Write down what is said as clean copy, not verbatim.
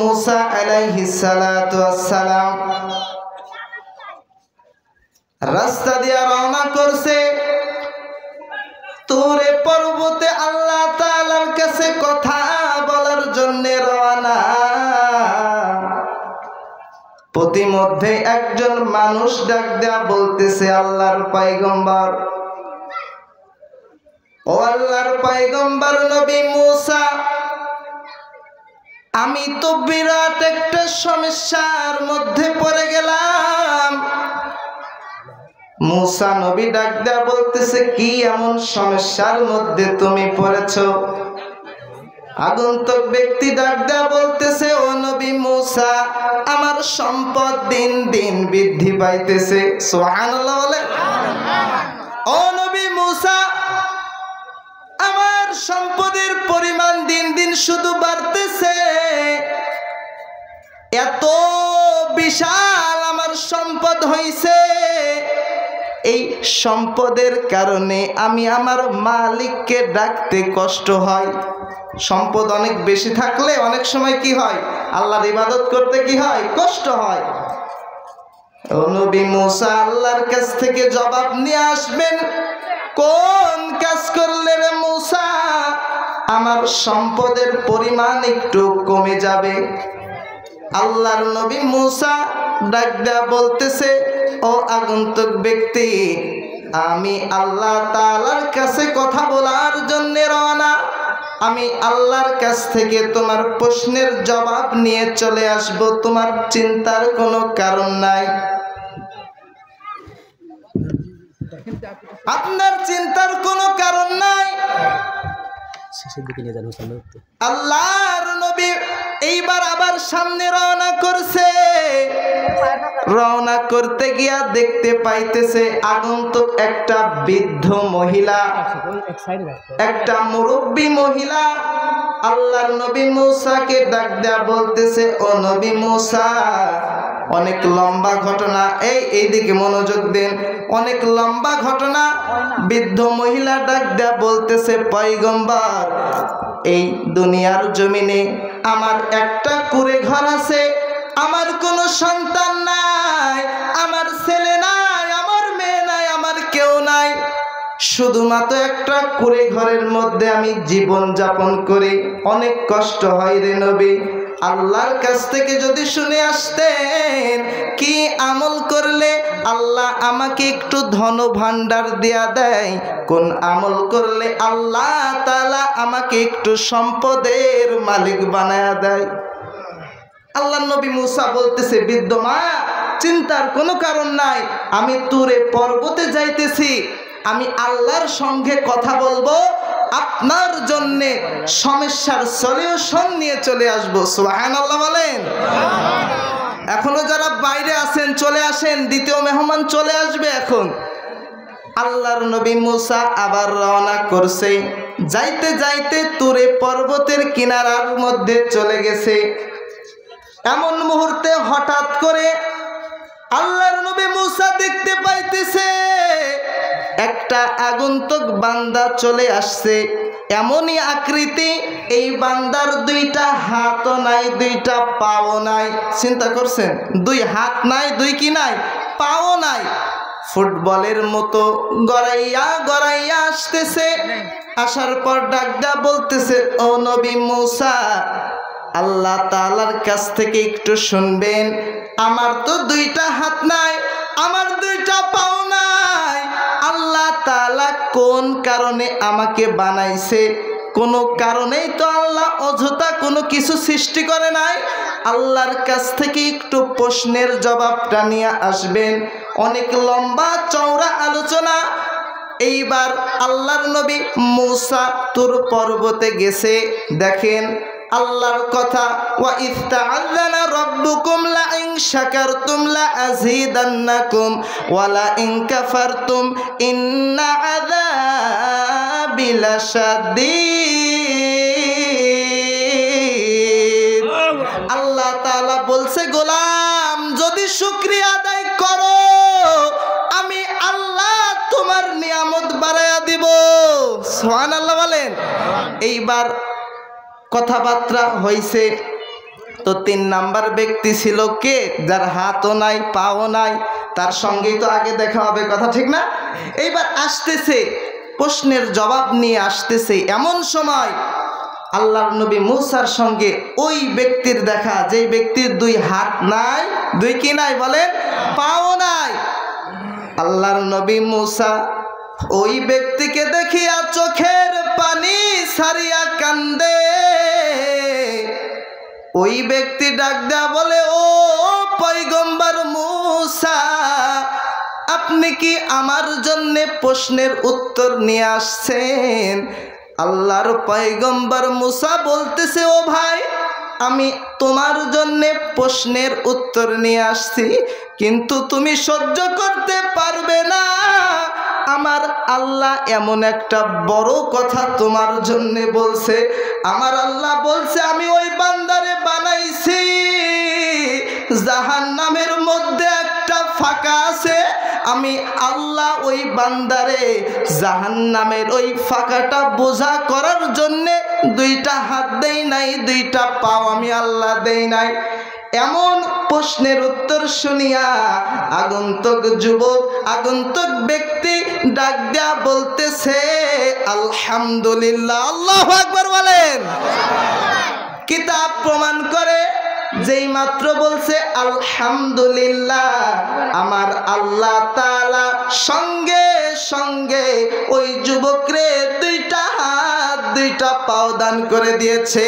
মুসা আলাইহিস সালাতু ওয়াস সালাম রাস্তা দিয়ে রওনা করছে তুরে পর্বতে আল্লাহ তাআলার কাছে কথা বলার জন্য রওনা। প্রতিমধ্যে একজন মানুষ ডাক দেয়া বলতেছে, আল্লাহর পয়গম্বর, ও আল্লাহর পয়গম্বর নবী মুসা, আমি তো বিরাট একটা সমস্যার মধ্যে পড়ে গেলাম। মুসা নবী ডাক দেয়া বলতেছে, কি এমন সমস্যার মধ্যে তুমি পড়েছো? আগন্তুক ব্যক্তি ডাক দেয়া বলতেছে, ও নবী মুসা, আমার সম্পদ দিন দিন বৃদ্ধি পাইতেছে। সুবহানাল্লাহ বলে। ও নবী মুসা, আমার সম্পদের পরিমাণ দিন দিন শুধু বাড়তেছে। এত বিশাল আমার সম্পদ হইছে, এই সম্পদের কারণে আমি আমার মালিককে ডাকতে কষ্ট হয়। সম্পদ অনেক বেশি থাকলে অনেক সময় কি হয়, আল্লাহর ইবাদত করতে কি হয়, কষ্ট হয়। ও নবী মুসা, আল্লাহর কাছ থেকে জবাব নিয়ে আসবেন, কোন কাজ করলে রে মুসা আমার সম্পদের পরিমাণ একটু কমে যাবে? আল্লাহর নবী মুসা ডাক দেয়া বলতেছে, ও আগন্তুক ব্যক্তি, আমি আল্লাহ তাআলার কাছে কথা বলার জন্য রওনা। আমি আল্লাহর কাছ থেকে তোমার প্রশ্নের জবাব নিয়ে চলে আসব, তোমার চিন্তার কোনো কারণ নাই। আপনার চিন্তার কোনো কারণ নাই। আল্লাহর নবী এইবার আবার সামনে রওনা করছে। রওনা করতে গিয়া দেখতে পাইতেছে আগন্তুক একটা বৃদ্ধ মহিলা, একটা মুরব্বী মহিলা। আল্লাহর নবী মুসাকে ডাক দেয়া বলতেছে, ও নবী মুসা, অনেক লম্বা ঘটনা, এইদিকে মনোযোগ দেন, অনেক লম্বা ঘটনা। বৃদ্ধ মহিলা ডাক দেয়া বলতেছে, পয়গম্বর, এই দুনিয়ার জমিনে আমার একটা কুঁড়ে ঘর আছে, আমার কোনো সন্তান নাই, আমার ছেলে নাই, আমার মেয়ে নাই, আমার কেউ নাই, শুধুমাত্র একটা কুঁড়ে ঘরের মধ্যে আমি জীবন যাপন করি, অনেক কষ্ট হয় রে নবী। আল্লাহর কাছ থেকে যদি শুনে আসতেন কি আমল করলে আল্লাহ আমাকে একটু ধন ভান্ডার দেয়া দেয়, কোন আমল করলে আল্লাহ তাআলা আমাকে একটু সম্পদের মালিক বানায়া দেয়। আল্লাহর নবী মুসা বলতেছে, বৃদ্ধ মা, চিন্তার কোনো কারণ নাই, আমি তুরে পর্বতে যাইতেছি, আমি আল্লাহর সঙ্গে কথা বলবো, আপনার জন্য সমস্যার সলিউশন নিয়ে চলে আসবো। সুবহানাল্লাহ বলেন। এখনো যারা বাইরে আছেন চলে আসেন, দ্বিতীয় মেহমান চলে আসবে এখন। আল্লাহর নবী মুসা আবার রওনা করছে। যাইতে যাইতে তুরে পর্বতের কিনারার মধ্যে চলে গেছে। এমন মুহূর্তে হঠাৎ করে আল্লাহর নবী মুসা দেখতে পাইতেছে একটা আগন্তুক বান্দা চলে আসছে। এমনই আকৃতি, এই বান্দার দুইটা হাতও নাই, দুইটা পাও নাই। চিন্তা করছেন, দুই হাত নাই, দুই কি নাই, পাও নাই। ফুটবলের মতো গড়াইয়া গড়াইয়া আসতেছে। আসার পর ডাক দেয়া বলতেছে, ও নবী মুসা, আল্লাহ তাআলার কাছ থেকে একটু শুনবেন, আমার তো দুইটা হাত নাই, আমার দুইটা পাও নাই, আল্লাহ তাআলা কোন কারণে আমাকে বানাইছে? কোনো কারণেই তো আল্লাহ অযথা কোনো কিছু সৃষ্টি করে নাই। আল্লাহর কাছ থেকে একটু প্রশ্নের জবাবটা নিয়ে আসবেন। অনেক লম্বা চওড়া আলোচনা। এইবার আল্লাহর নবী মুসা তুর পর্বতে গেছে। দেখেন আল্লাহর কথা, ওয়া ইস্তাআযানা রাব্বুকুম লা ইন শাকারতুম লা আযীদান্নাকুম ওয়া লা ইন কাফারতুম ইন্না আযাবি লাশাদীদ। আল্লাহ তাআলা বলছে, গোলাম যদি শুকরিয়া আদায় করো আমি আল্লাহ তোমার নিয়ামত বাড়ায়া দিব। সুবহানাল্লাহ বলেন। এইবার কথাবার্তা হয়েছে। তো 3 নাম্বার ব্যক্তি ছিল কে? যার হাতও নাই পাও নাই, তার সঙ্গেই তো আগে দেখা হবে, কথা ঠিক না? এইবার আসতেছে প্রশ্নের জবাব নিয়ে আসতেছে, এমন সময় আল্লাহর নবী মূসার সঙ্গে ওই ব্যক্তির দেখা, যেই ব্যক্তির 2 হাত নাই, 2 কি নাই বলেন, পাও নাই। আল্লাহর নবী মূসা ওই ব্যক্তিকে দেখিয়া চোখের পানি ছাড়িয়া কান্দে। ওই ব্যক্তি ডাক দেয়া বলে, ও পয়গম্বর মূসা, আপনি কি আমার জন্য প্রশ্নের উত্তর নিয়ে আসছেন? আল্লাহর পয়গম্বর মূসা বলতেছে, ও ভাই, আমি তোমার জন্য প্রশ্নের উত্তর নিয়ে আসছি, কিন্তু তুমি সহ্য করতে পারবে না। আমার আল্লাহ এমন একটা বড় কথা তোমার জন্য বলছে। আমার আল্লাহ বলছে, আমি ওই বান্দারে বানাইছি, জাহান্নামের মধ্যে একটা ফাঁকা আছে, আমি আল্লাহ ওই বান্দারে জাহান্নামের ওই ফাঁকাটা বোঝা করার জন্যে 2টা হাত দেই নাই, 2টা পাও আমি আল্লাহ দেই নাই। এমন প্রশ্নের উত্তর শুনিয়া আগন্তুক যুবক, আগন্তুক ব্যক্তি ডাক দেয়া বলতেছে, আলহামদুলিল্লাহ। আল্লাহু আকবার বলেন। কিতাব প্রমাণ করে, যেই মাত্র বলছে আলহামদুলিল্লাহ, আমার আল্লাহ তাআলা সঙ্গে সঙ্গে ওই যুবকরে 2টা হাত 2টা পাও দান করে দিয়েছে।